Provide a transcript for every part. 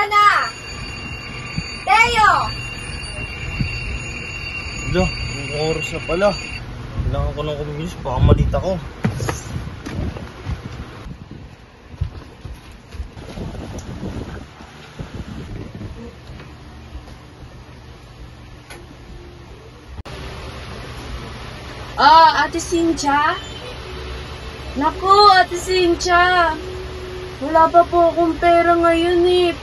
ka na! Teo! Wala, ang oras na pala. Kailangan ko lang kumilis, baka malita ko. Ate Cynthia? Naku, Ate Cynthia! Wala pa po akong pera ngayon eh.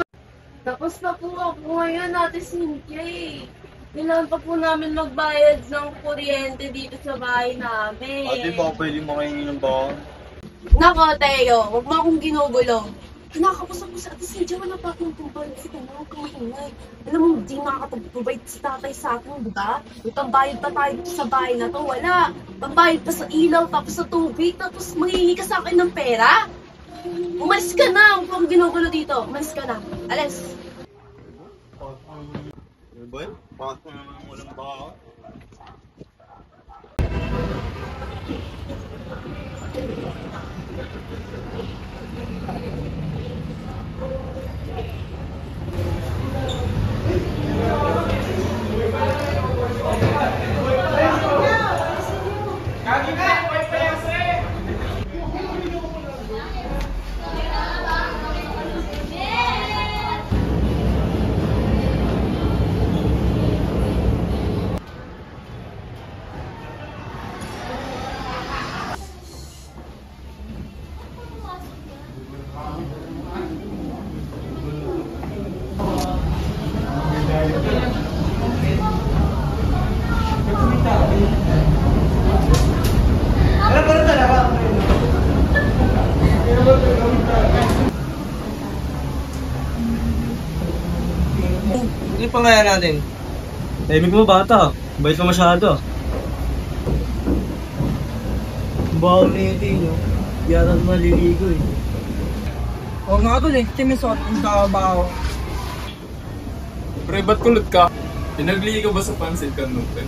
Tapos na po ako ngayon, Ate Cynthia eh. Kailangan pa po namin magbayad ng kuryente dito sa bahay namin. Ate, baka pwede makahingi ng baon? Nako, Teo, huwag mo akong ginugulo. Kinakapos ako sa Ate Cynthia, wala pa akong provide sa kanya, huwag kang maingay. Alam mo, hindi nakakapag-provide si tatay sa akin, di ba? May pambayad pa tayo sa bahay na to, wala. Pambayad pa sa ilaw, tapos sa tubig, tapos manghihingi ka sa akin ng pera? Umalis ka na, huwag kang ginugulo dito. Umalis ka na. Alis. Ano ba yun? Bakit mo naman walang baon? Ano yung pangalan natin? Tahimik mo bata. Bait mo masyado. Baho na yun no? Yata maliligo eh. Oo nga tol eh, timisot ang kabaho. Pre, ba't kulot ka? Pinagligo ba sa pansit ka nun, pre?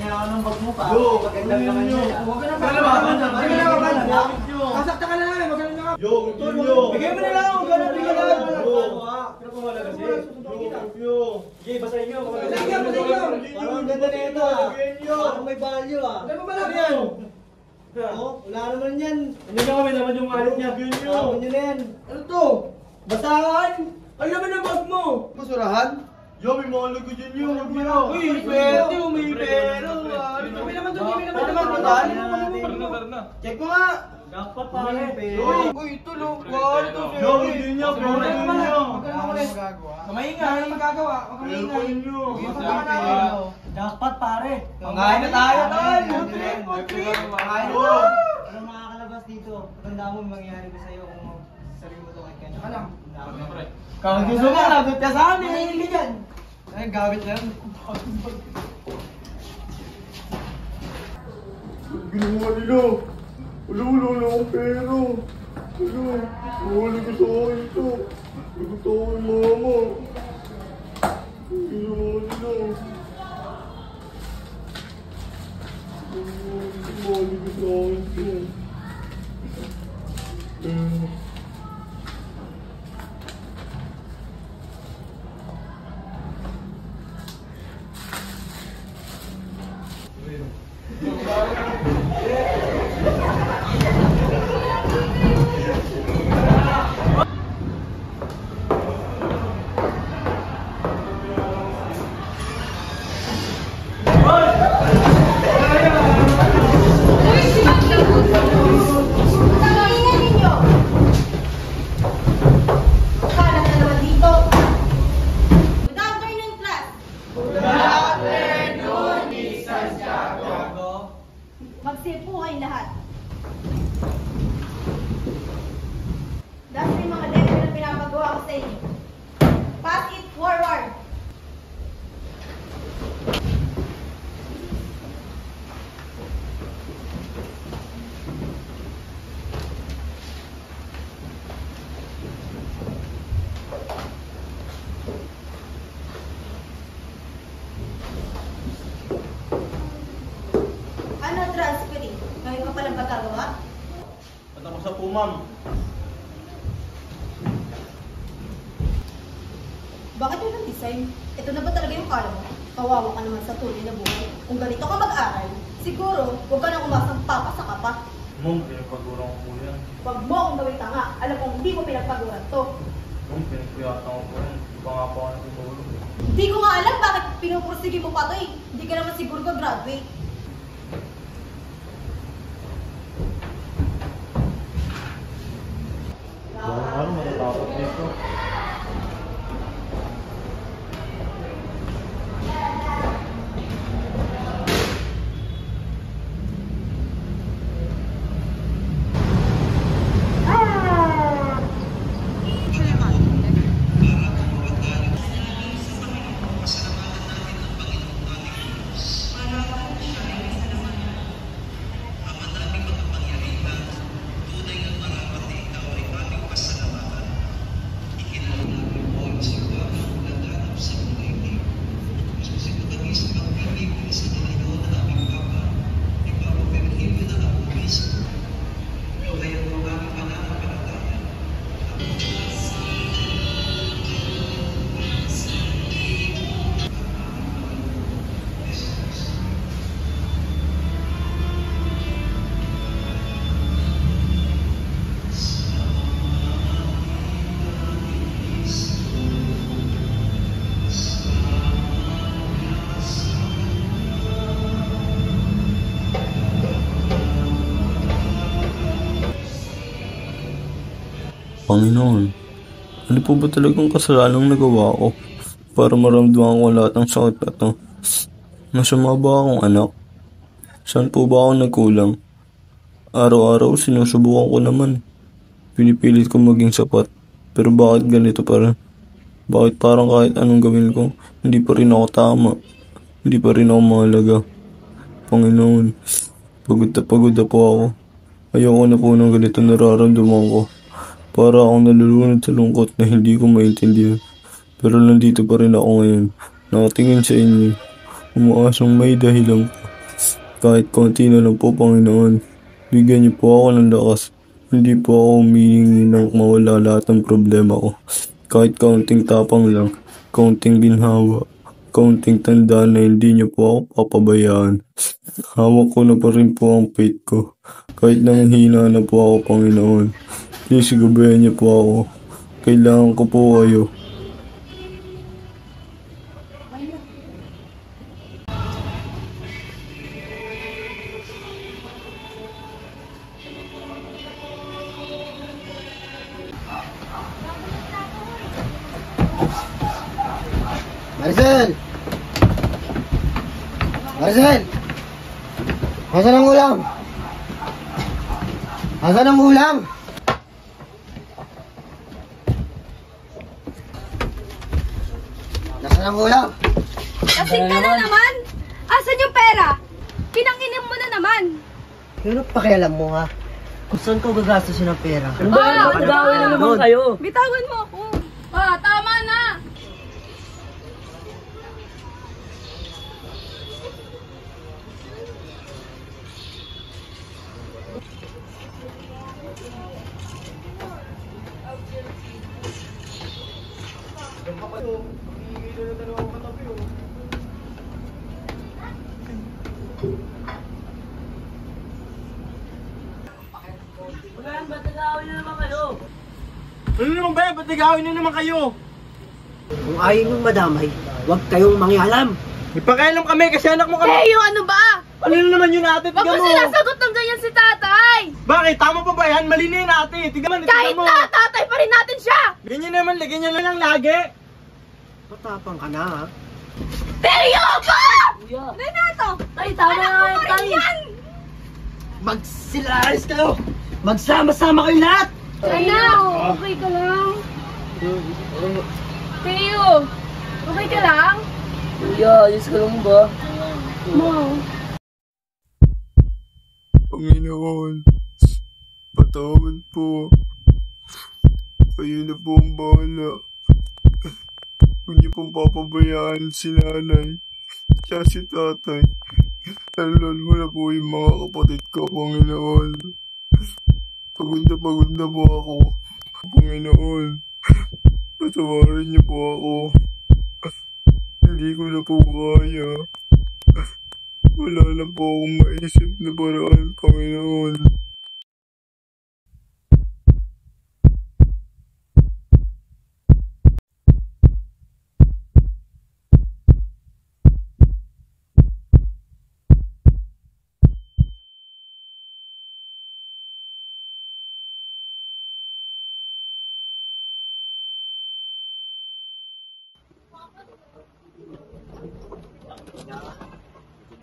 Anong bag mo pa? Yo, magandang naman yun. Huwag ka na ba? Kasakta ka na namin, huwag ka na nga. Yo, yo! Bigay mo na lang, huwag ka na bigyan na lang. Pero kung wala kasi. Yo! Sige, basahin nyo. Basahin nyo. Parang ang ganda na ito ah. Parang may value ah. Ano ba lang? Oh, wala naman yan. Ano nyo kami naman yung alit niya? Tapon nyo na yan. Ano to? Basahan? Ano naman ang bag mo? Basurahan? Yo, may mga lago dyan yun. Huwag mo na. Uy, pwede, may pero. May naman doon, may naman doon. Tara na. Check mo nga. Dapat pare. Uy, ito lo. Wala to. Yo, hindi niya. Pero Huwag ka na niya. ulit. Kumahinga, ano magagawa? Huwag kang Pero maingay. niyo. Dapat pare. Pangain na tayo, tol. Food trip. Pangain na tayo. Ano makakalabas dito? Tanda mo yung mangyayari ko sa'yo kung sarili mo ito kay Ken. Saka lang. Kung gusto mo, lagot ka sa amin. Ay, ka dyan. Ay, gawit na yan. Ginawa nila. Wala akong pera. Wala ko sa akin ito. Lagot ako kay mama. Ginawa nila. Wala ko sa akin ito. Magsipo kayong lahat. Dahil may mga level na pinapagawa ko sa inyo. Pass it forward. Ano transferring? Ngayon ka palang magagawa? Patapos na po, ma'am. Bakit yun ang design? Ito na ba talaga yung kala mo? Kawawa ka naman sa tunay na buhay. Kung ganito ka mag-aral, siguro huwag ka nang umasang papasa ka pa. Ma'am, pinagpaguran ko po yan. Huwag mo akong gawin tanga. Alam kong hindi mo pinagpaguran to. Ma'am, pinagpuyatan ko po yan. Di ba nga po ako natutulog? Hindi ko nga alam bakit pinupursige mo pa to eh. Hindi ka naman siguro ka-graduate. Buong araw, matatakot dito. Panginoon, ano po ba talagang kasalanang nagawa ko para maramdaman ko lahat ng sakit na to? Masama ba akong anak? Saan po ba ako nagkulang? Araw-araw sinusubukan ko naman. Pinipilit ko maging sapat. Pero bakit ganito pa rin? Bakit parang kahit anong gawin ko, hindi pa rin ako tama? Hindi pa rin ako mahalaga? Panginoon, pagod na po ako. Ayoko na po ng ganito nararamdaman ko. Para akong nalulunod sa lungkot na hindi ko maintindihan. Pero nandito pa rin ako ngayon. Nakatingin sa inyo. Umaasang may dahilan pa. Kahit konti na lang po, Panginoon. Bigyan niyo po ako ng lakas. Hindi po ako humihingi ng mawala lahat ng problema ko. Kahit kaunting tapang lang. Kaunting ginhawa. Kaunting tanda na hindi niyo po ako papabayaan. Hawak ko na pa rin po ang faith ko. Kahit nanghihina na po ako, Panginoon. Please, gabayan niyo po ako. Kailangan ko po kayo. Maricel! Maricel! Asan ang ulam? Asan ang ulam? Nasaan ang ulam? Kasing ka na naman! Asan yung pera? Pinanginim mo na naman! Ano pakialam mo ha? Kung saan ko gagastusin ang pera? Ano ba? Matagawin na naman kayo! Bitawan mo ako! Pa, tama na! Ano naman ba yan? Ba't nag-awin na naman kayo? Kung ayaw niyong madamay, huwag kayong mangialam. Ipakailam kami kasi anak mo kami. Teo, ano ba? Ano naman yun ate? Wag Tiga mo mo. sinasagot ng ganyan si tatay! Bakit? Tama pa ba yan? Mali na yun ate. Tiga mo. Kahit na, tatay pa rin natin siya! Ganyan naman. Ganyan na lang lagi. Matapang ka na ha. Teo ka! Renato! Tay, tama na yan, tay! Magsilaris kayo! Magsama-sama kayo lahat! Anak! Okay ka lang? Teo! Okay ka lang? Kuya, ayos ka lang ba? Mo. Panginoon, patawad po. Kayo na po ang bahala. Huwag niyo pong papabayaan si nanay, tsaka si tatay. Lalo na po yung mga kapatid ko, Panginoon. Pagod na po ako. Panginoon, patawarin niyo po ako. Hindi ko na po kaya. Wala na po akong maisip na paraan, Panginoon.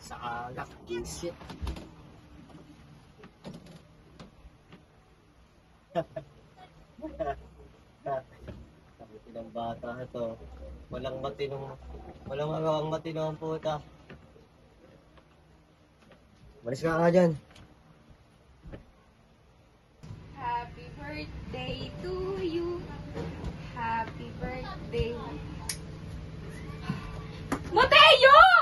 Sa alak, isip. Sabi ng bata na to, walang magawang matinong puta. Malis ka nga dyan. Happy birthday to you. Happy birthday. Mateo!